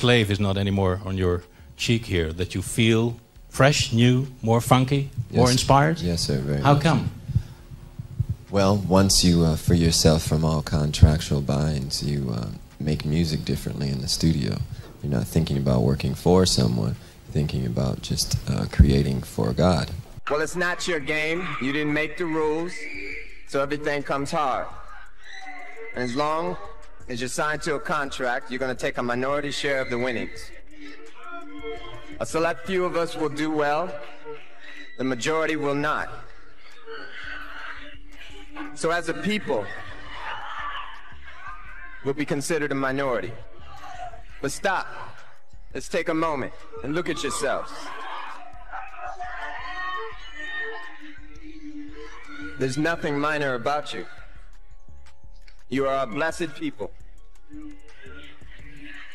slave is not anymore on your cheek here, that you feel fresh, new, more funky, more inspired? Yes, sir, very How much. come? Well, once you free yourself from all contractual binds, you make music differently in the studio. You're not thinking about working for someone, you're thinking about just creating for God. Well, it's not your game. You didn't make the rules, so everything comes hard. And as long as you're signed to a contract, you're going to take a minority share of the winnings. A select few of us will do well, the majority will not. So as a people, we'll be considered a minority. But stop. Let's take a moment and look at yourselves. There's nothing minor about you. You are a blessed people.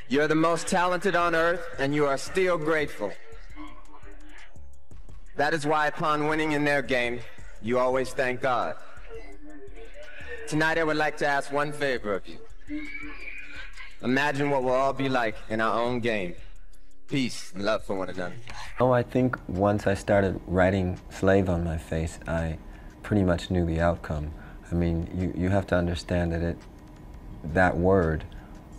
You're the most talented on earth, and you are still grateful. That is why upon winning in their game, you always thank God. Tonight I would like to ask one favor of you. Imagine what we'll all be like in our own game. Peace and love for one another. Oh, I think once I started writing Slave on my face, I pretty much knew the outcome. I mean, you have to understand that that word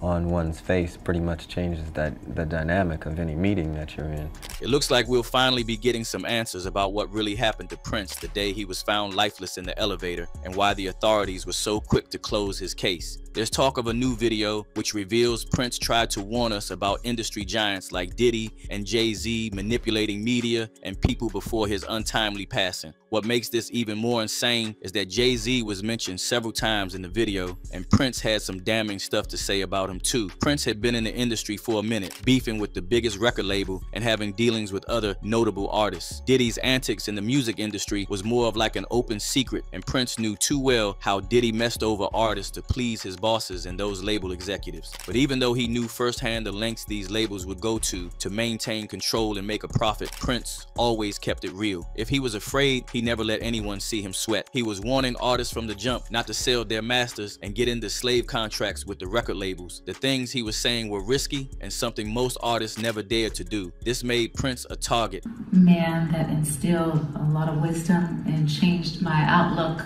on one's face pretty much changes the dynamic of any meeting that you're in. It looks like we'll finally be getting some answers about what really happened to Prince the day he was found lifeless in the elevator and why the authorities were so quick to close his case. There's talk of a new video which reveals Prince tried to warn us about industry giants like Diddy and Jay-Z manipulating media and people before his untimely passing. What makes this even more insane is that Jay-Z was mentioned several times in the video, and Prince had some damning stuff to say about him too. Prince had been in the industry for a minute, beefing with the biggest record label and having dealings with other notable artists. Diddy's antics in the music industry was more of like an open secret, and Prince knew too well how Diddy messed over artists to please his bosses and those label executives. But even though he knew firsthand the lengths these labels would go to maintain control and make a profit, Prince always kept it real. If he was afraid, he never let anyone see him sweat. He was warning artists from the jump not to sell their masters and get into slave contracts with the record labels. The things he was saying were risky and something most artists never dared to do. This made Prince a target. Man that instilled a lot of wisdom and changed my outlook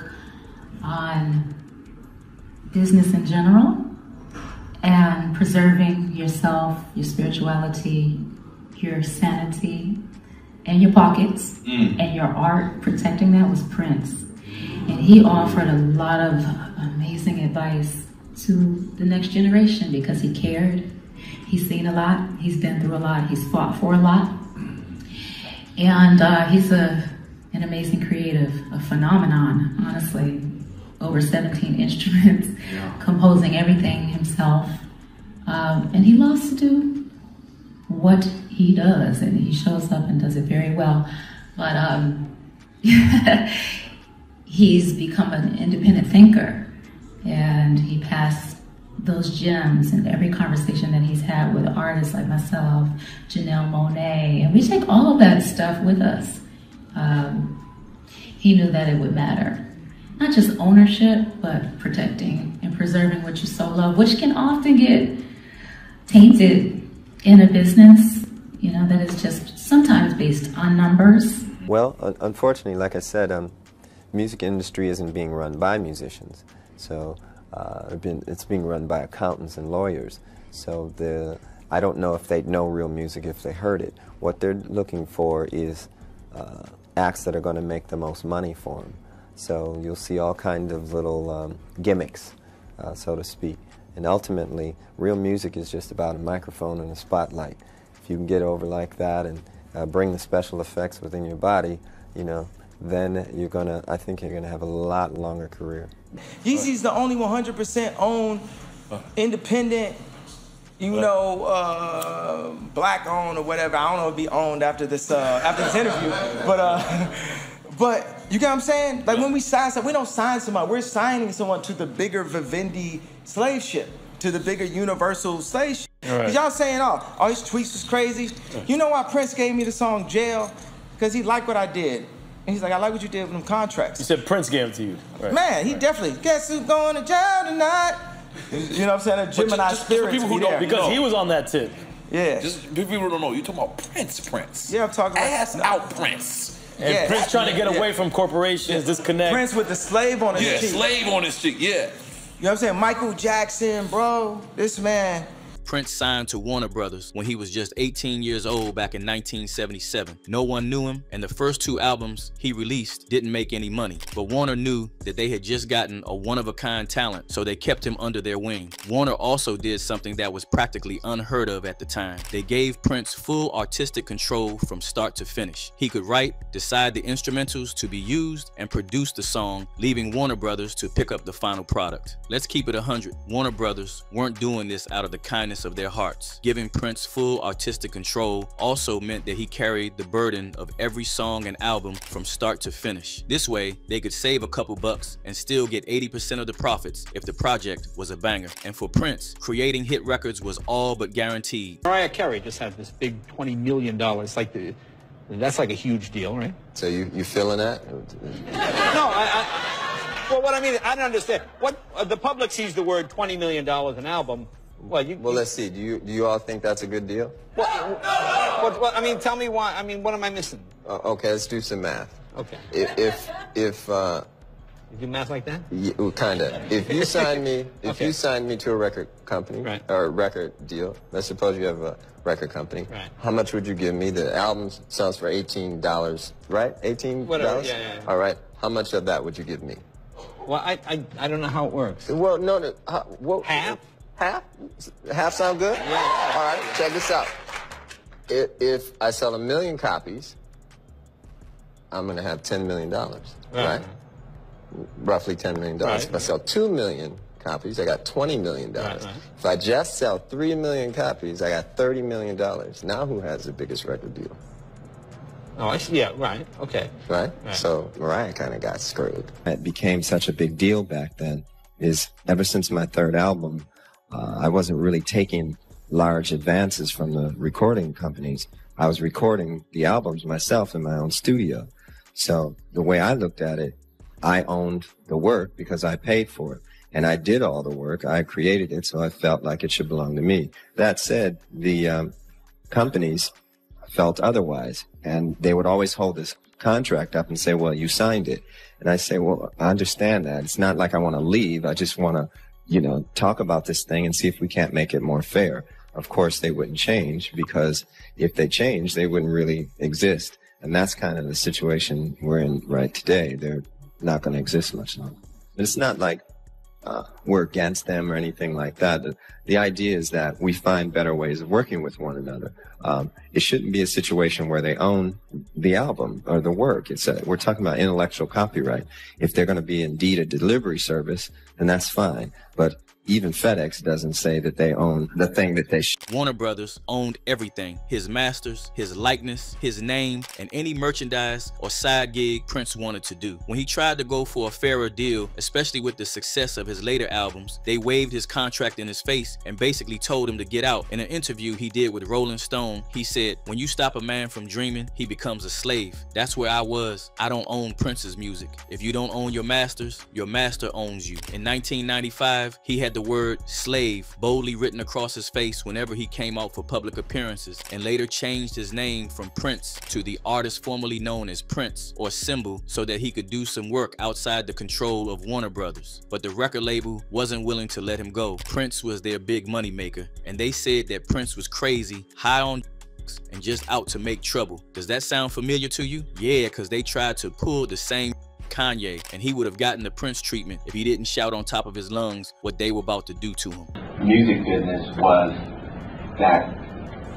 on business in general and preserving yourself, your spirituality, your sanity, and your pockets, and your art, protecting that was Prince. And he offered a lot of amazing advice to the next generation because he cared. He's seen a lot, he's been through a lot, he's fought for a lot. And he's an amazing creative, a phenomenon, honestly. Over 17 instruments, composing everything himself. And he loves to do what he does, and he shows up and does it very well. But he's become an independent thinker, and he passed those gems in every conversation that he's had with artists like myself, Janelle Monáe, and we take all of that stuff with us. He knew that it would matter. Not just ownership, but protecting and preserving what you so love, which can often get tainted in a business, you know, that is just sometimes based on numbers. Well, unfortunately, like I said, music industry isn't being run by musicians. So it's being run by accountants and lawyers. So I don't know if they'd know real music if they heard it. What they're looking for is acts that are going to make the most money for them. So you'll see all kinds of little gimmicks, so to speak. And ultimately, real music is just about a microphone and a spotlight. If you can get over like that and bring the special effects within your body, you know, then I think you're gonna have a lot longer career. Yeezy's the only 100% owned, independent, you know, black owned or whatever. I don't know if it'll be owned after this interview, but you get what I'm saying? Like when we sign someone, we don't sign someone. We're signing someone to the bigger Vivendi slave ship, to the bigger Universal slave ship. Right. Y'all saying, oh, his tweets was crazy. You know why Prince gave me the song Jail? Because he liked what I did. And he's like, I like what you did with them contracts. You said Prince gave it to you. Right. Man, he definitely, guess who's going to jail tonight? You know what I'm saying? A Gemini spirit. People who don't, because he was on that tip. Yeah. Just people don't know. You talking about Prince? Yeah, I'm talking about out Prince. And Prince trying to get away from corporations, disconnect. Prince with the slave on his cheek. Slave on his cheek, You know what I'm saying? Michael Jackson, bro, this man. Prince signed to Warner Brothers when he was just 18 years old back in 1977. No one knew him, and the first 2 albums he released didn't make any money. But Warner knew that they had just gotten a one-of-a-kind talent, so they kept him under their wing. Warner also did something that was practically unheard of at the time. They gave Prince full artistic control from start to finish. He could write, decide the instrumentals to be used, and produce the song, leaving Warner Brothers to pick up the final product. Let's keep it 100. Warner Brothers weren't doing this out of the kindness of their hearts. Giving Prince full artistic control also meant that he carried the burden of every song and album from start to finish. This way, they could save a couple bucks and still get 80% of the profits if the project was a banger. And for Prince, creating hit records was all but guaranteed. Mariah Carey just had this big $20 million. That's like a huge deal, right? So you feeling that? No, well, what I mean, I don't understand. What the public sees the word $20 million an album. Well, let's see. Do you all think that's a good deal? Well, I mean, tell me why. I mean, what am I missing? Okay, let's do some math. Okay. If you do math like that? Yeah, kinda. If you sign me, you sign me to a record company or a record deal. Let's suppose you have a record company. Right. How much would you give me? The album sells for $18, right? $18. Whatever. Yeah. All right. How much of that would you give me? Well, I don't know how it works. Well, no. Half. Half? Half sound good? Yeah. All right, check this out. If I sell 1 million copies, I'm going to have $10 million, right? Roughly $10 million. Right. If I sell 2 million copies, I got $20 million. Right. If I just sell 3 million copies, I got $30 million. Now who has the biggest record deal? Oh, I see. Yeah, right. Okay. Right? So Mariah kind of got screwed. It became such a big deal back then is ever since my 3rd album, I wasn't really taking large advances from the recording companies. I was recording the albums myself in my own studio. So the way I looked at it, I owned the work because I paid for it. And I did all the work. I created it, so I felt like it should belong to me. That said, the companies felt otherwise. And they would always hold this contract up and say, well, you signed it. And I say, well, I understand that. It's not like I want to leave. I just want to talk about this thing and see if we can't make it more fair. Of course, they wouldn't change because if they changed, they wouldn't really exist. And that's kind of the situation we're in right today. They're not going to exist much longer. But it's not like we're against them or anything like that. The idea is that we find better ways of working with one another. It shouldn't be a situation where they own the album or the work. We're talking about intellectual copyright. If they're going to be indeed a delivery service, then that's fine. But even FedEx doesn't say that they own the thing that they Warner Brothers owned everything. His masters, his likeness, his name, and any merchandise or side gig Prince wanted to do. When he tried to go for a fairer deal, especially with the success of his later albums, they waved his contract in his face and basically told him to get out. In an interview he did with Rolling Stone, he said, "When you stop a man from dreaming, he becomes a slave. That's where I was. I don't own Prince's music. If you don't own your masters, your master owns you." In 1995, he had the word slave boldly written across his face whenever he came out for public appearances, and later changed his name from Prince to the artist formerly known as Prince or Symbol so that he could do some work outside the control of Warner Brothers. But the record label wasn't willing to let him go. Prince was their big money maker, and they said that Prince was crazy, high on and just out to make trouble. Does that sound familiar to you? Yeah, because they tried to pull the same Kanye, and he would have gotten the Prince treatment if he didn't shout on top of his lungs what they were about to do to him. Music business was that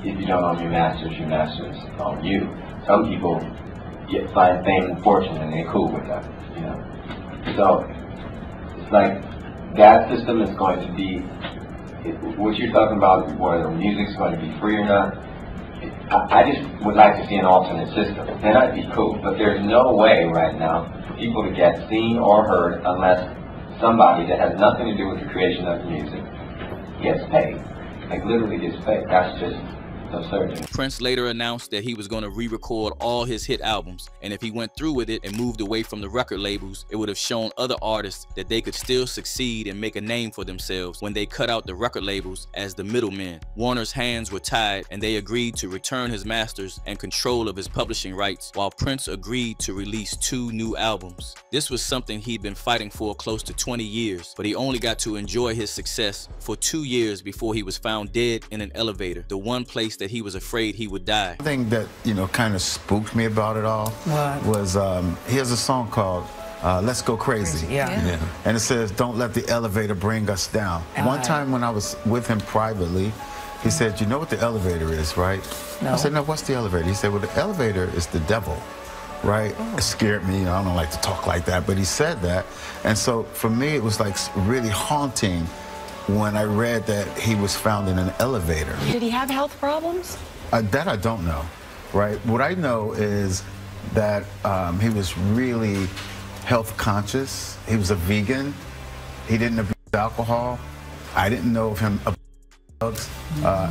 if you don't own your masters own you. Some people find fame and fortune and they're cool with that, you know. So it's like that system is going to be, what you're talking about, whether music's going to be free or not, I just would like to see an alternate system. Then I'd be cool. But there's no way right now for people to get seen or heard unless somebody that has nothing to do with the creation of the music gets paid. Like literally gets paid. That's just absurd. Prince later announced that he was going to re-record all his hit albums, and if he went through with it and moved away from the record labels, it would have shown other artists that they could still succeed and make a name for themselves when they cut out the record labels as the middlemen. Warner's hands were tied, and they agreed to return his masters and control of his publishing rights, while Prince agreed to release 2 new albums. This was something he'd been fighting for close to 20 years, but he only got to enjoy his success for 2 years before he was found dead in an elevator, the one place that he was afraid he would die. The thing that, kind of spooked me about it all was he has a song called Let's Go Crazy. Yeah. And it says, don't let the elevator bring us down. One time when I was with him privately, he said, you know what the elevator is, right? No. I said, no, what's the elevator? He said, well, the elevator is the devil, right? It scared me. I don't like to talk like that, but he said that. And so for me, it was like really haunting when I read that he was found in an elevator. Did he have health problems? That I don't know, right? What I know is that he was really health conscious. He was a vegan. He didn't abuse alcohol. I didn't know of him abusing drugs.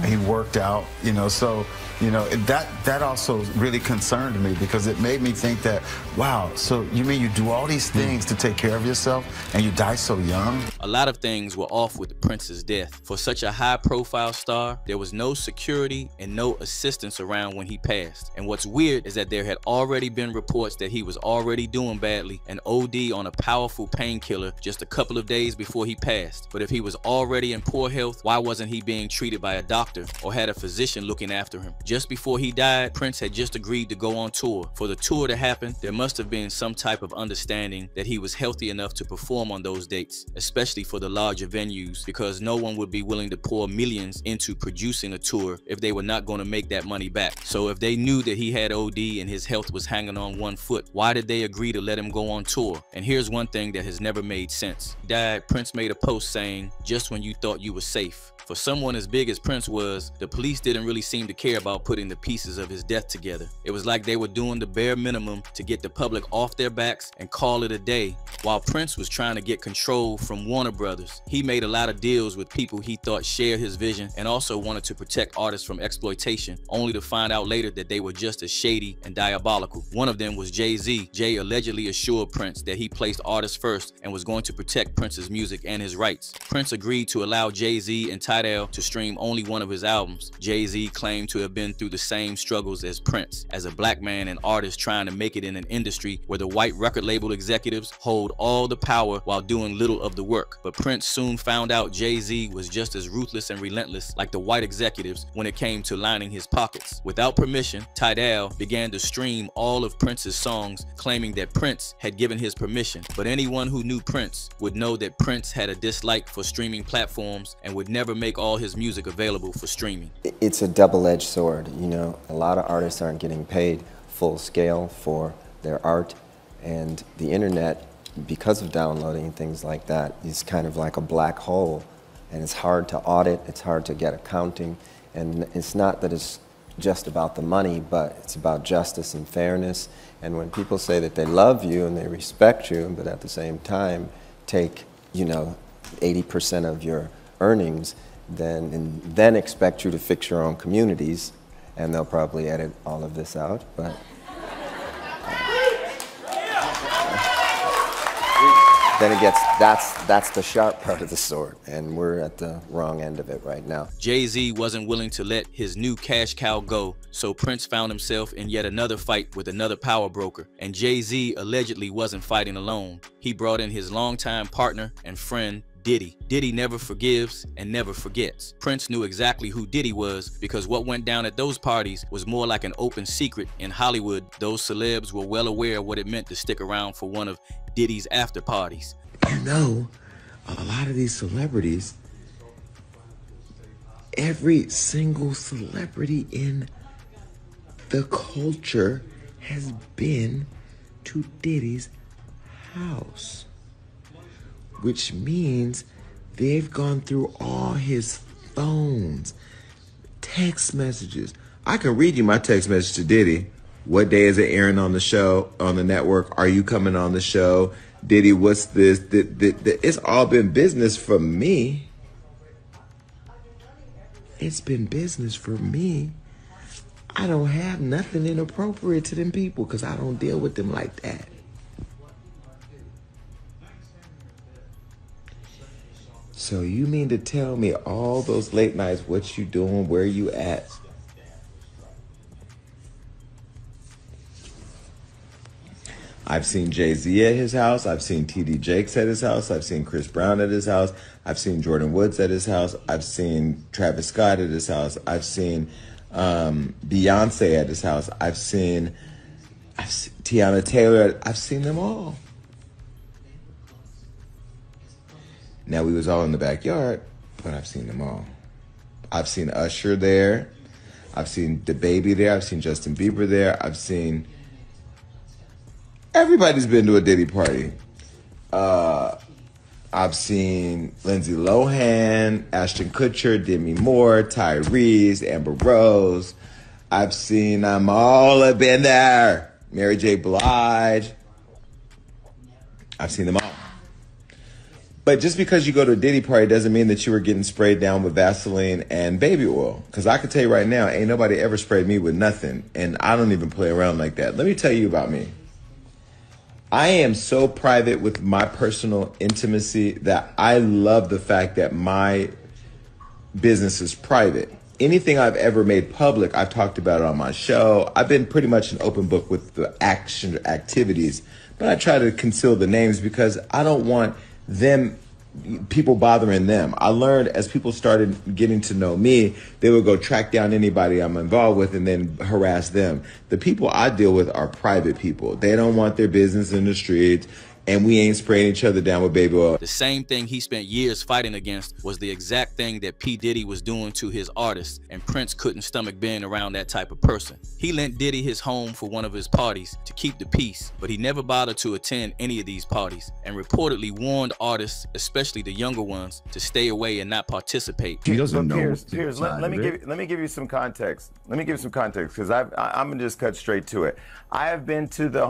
He worked out, so, that also really concerned me because it made me think that, wow, so you mean you do all these things to take care of yourself and you die so young? A lot of things were off with Prince's death. For such a high-profile star, there was no security and no assistance around when he passed. And what's weird is that there had already been reports that he was already doing badly and OD on a powerful painkiller just a couple of days before he passed. But if he was already in poor health, why wasn't he being treated by a doctor or had a physician looking after him? Just before he died, Prince had just agreed to go on tour. For the tour to happen, there must have been some type of understanding that he was healthy enough to perform on those dates, especially for the larger venues, because no one would be willing to pour millions into producing a tour if they were not going to make that money back. So if they knew that he had OD and his health was hanging on one foot, why did they agree to let him go on tour? And here's one thing that has never made sense. Died, Prince made a post saying, just when you thought you were safe. For someone as big as Prince was, the police didn't really seem to care about putting the pieces of his death together. It was like they were doing the bare minimum to get the public off their backs and call it a day. While Prince was trying to get control from Warner Brothers, he made a lot of deals with people he thought shared his vision and also wanted to protect artists from exploitation, only to find out later that they were just as shady and diabolical. One of them was Jay-Z. Jay allegedly assured Prince that he placed artists first and was going to protect Prince's music and his rights. Prince agreed to allow Jay-Z and Tidal to stream only one of his albums. Jay-Z claimed to have been through the same struggles as Prince, as a black man and artist trying to make it in an industry where the white record label executives hold all the power while doing little of the work. But Prince soon found out Jay-Z was just as ruthless and relentless like the white executives when it came to lining his pockets. Without permission, Tidal began to stream all of Prince's songs, claiming that Prince had given his permission. But anyone who knew Prince would know that Prince had a dislike for streaming platforms and would never make all his music available for streaming. It's a double-edged sword, a lot of artists aren't getting paid full scale for their art, and the internet, because of downloading and things like that, is kind of like a black hole, and it's hard to audit, it's hard to get accounting, and it's not that it's just about the money, but it's about justice and fairness. And when people say that they love you and they respect you, but at the same time take 80% of your earnings, then expect you to fix your own communities, and they'll probably edit all of this out, but then it gets, that's the sharp part of the sword, and we're at the wrong end of it right now. Jay-Z wasn't willing to let his new cash cow go, so Prince found himself in yet another fight with another power broker, and Jay-Z allegedly wasn't fighting alone. He brought in his longtime partner and friend, Diddy. Diddy never forgives and never forgets. Prince knew exactly who Diddy was because what went down at those parties was more like an open secret. In Hollywood, those celebs were well aware of what it meant to stick around for one of Diddy's after parties. A lot of these celebrities, every single celebrity in the culture has been to Diddy's house, which means they've gone through all his phones, text messages. I can read you my text message to Diddy. What day is it airing on the show, on the network? Are you coming on the show? Diddy, what's this? It's all been business for me. It's been business for me. I don't have nothing inappropriate to them people because I don't deal with them like that. So you mean to tell me all those late nights, what you doing, where you at? I've seen Jay-Z at his house. I've seen T.D. Jakes at his house. I've seen Chris Brown at his house. I've seen Jordan Woods at his house. I've seen Travis Scott at his house. I've seen Beyonce at his house. I've seen Tiana Taylor. I've seen them all. Now, we was all in the backyard, but I've seen them all. I've seen Usher there. I've seen DaBaby there. I've seen Justin Bieber there. I've seen... Everybody's been to a Diddy party. I've seen Lindsay Lohan, Ashton Kutcher, Demi Moore, Tyrese, Amber Rose. I've seen them all have been there. Mary J. Blige. I've seen them all. But just because you go to a Diddy party doesn't mean that you were getting sprayed down with Vaseline and baby oil. Because I can tell you right now, ain't nobody ever sprayed me with nothing. And I don't even play around like that. Let me tell you about me. I am so private with my personal intimacy that I love the fact that my business is private. Anything I've ever made public, I've talked about it on my show. I've been pretty much an open book with the activities, but I try to conceal the names because I don't want people bothering them. I learned as people started getting to know me, they would go track down anybody I'm involved with and then harass them. The people I deal with are private people. They don't want their business in the streets, and we ain't spraying each other down with baby oil. The same thing he spent years fighting against was the exact thing that P. Diddy was doing to his artists, and Prince couldn't stomach being around that type of person. He lent Diddy his home for one of his parties to keep the peace, but he never bothered to attend any of these parties, and reportedly warned artists, especially the younger ones, to stay away and not participate. He doesn't know. Piers, let me give you some context. Let me give you some context because I'm gonna just cut straight to it. I have been to the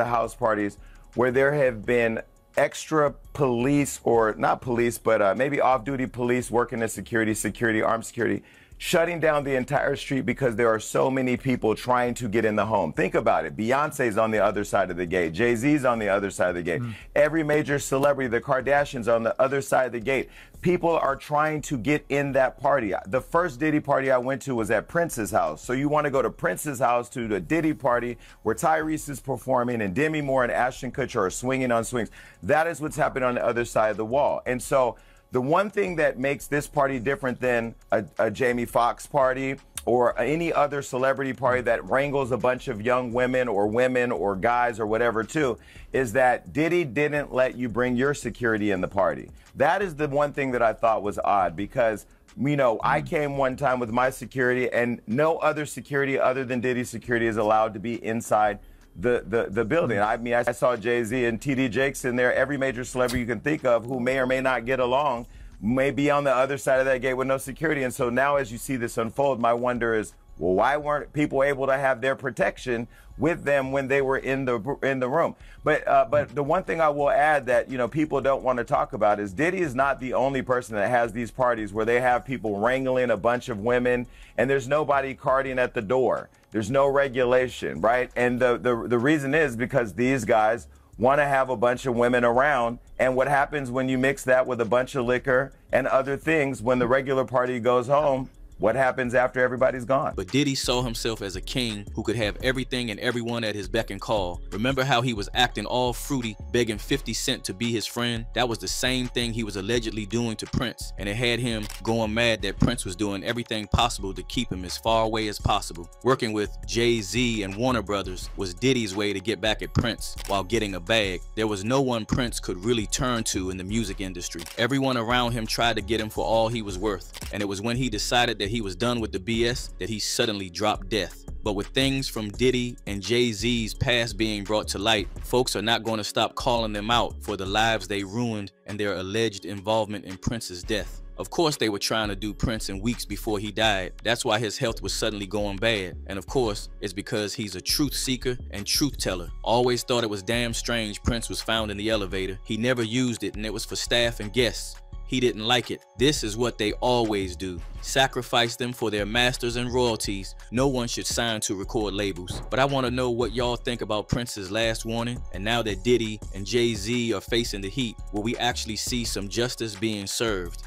house parties where there have been extra police, or not police, but maybe off-duty police working as security, armed security, shutting down the entire street because there are so many people trying to get in the home. Think about it. Beyonce's on the other side of the gate. Jay-Z's on the other side of the gate. Every major celebrity, the Kardashians, on the other side of the gate. People are trying to get in that party. The first Diddy party I went to was at Prince's house. So you want to go to Prince's house to the Diddy party where Tyrese is performing and Demi Moore and Ashton Kutcher are swinging on swings. That is what's happening on the other side of the wall. And so the one thing that makes this party different than a Jamie Foxx party or any other celebrity party that wrangles a bunch of young women or guys or whatever too, is that Diddy didn't let you bring your security in the party. That is the one thing that I thought was odd because, you know, I came one time with my security and no other security other than Diddy's security is allowed to be inside the building. I mean, I saw Jay-Z and T.D. Jakes in there. Every major celebrity you can think of who may or may not get along may be on the other side of that gate with no security. And so now as you see this unfold, my wonder is, well, why weren't people able to have their protection with them when they were in the room? But the one thing I will add that, you know, people don't want to talk about is Diddy is not the only person that has these parties where they have people wrangling a bunch of women and there's nobody carding at the door. There's no regulation, right? And the reason is because these guys want to have a bunch of women around. And what happens when you mix that with a bunch of liquor and other things when the regular party goes home? What happens after everybody's gone? But Diddy saw himself as a king who could have everything and everyone at his beck and call. Remember how he was acting all fruity, begging 50 Cent to be his friend? That was the same thing he was allegedly doing to Prince, and it had him going mad that Prince was doing everything possible to keep him as far away as possible. Working with Jay-Z and Warner Brothers was Diddy's way to get back at Prince while getting a bag. There was no one Prince could really turn to in the music industry. Everyone around him tried to get him for all he was worth, and it was when he decided that he was done with the BS that he suddenly dropped death. But with things from Diddy and Jay-Z's past being brought to light, folks are not going to stop calling them out for the lives they ruined and their alleged involvement in Prince's death. Of course they were trying to do Prince in weeks before he died. That's why his health was suddenly going bad. And of course, it's because he's a truth seeker and truth teller. Always thought it was damn strange Prince was found in the elevator. He never used it and it was for staff and guests. He didn't like it. This is what they always do. Sacrifice them for their masters and royalties. No one should sign to record labels. But I want to know what y'all think about Prince's last warning. And now that Diddy and Jay-Z are facing the heat, will we actually see some justice being served?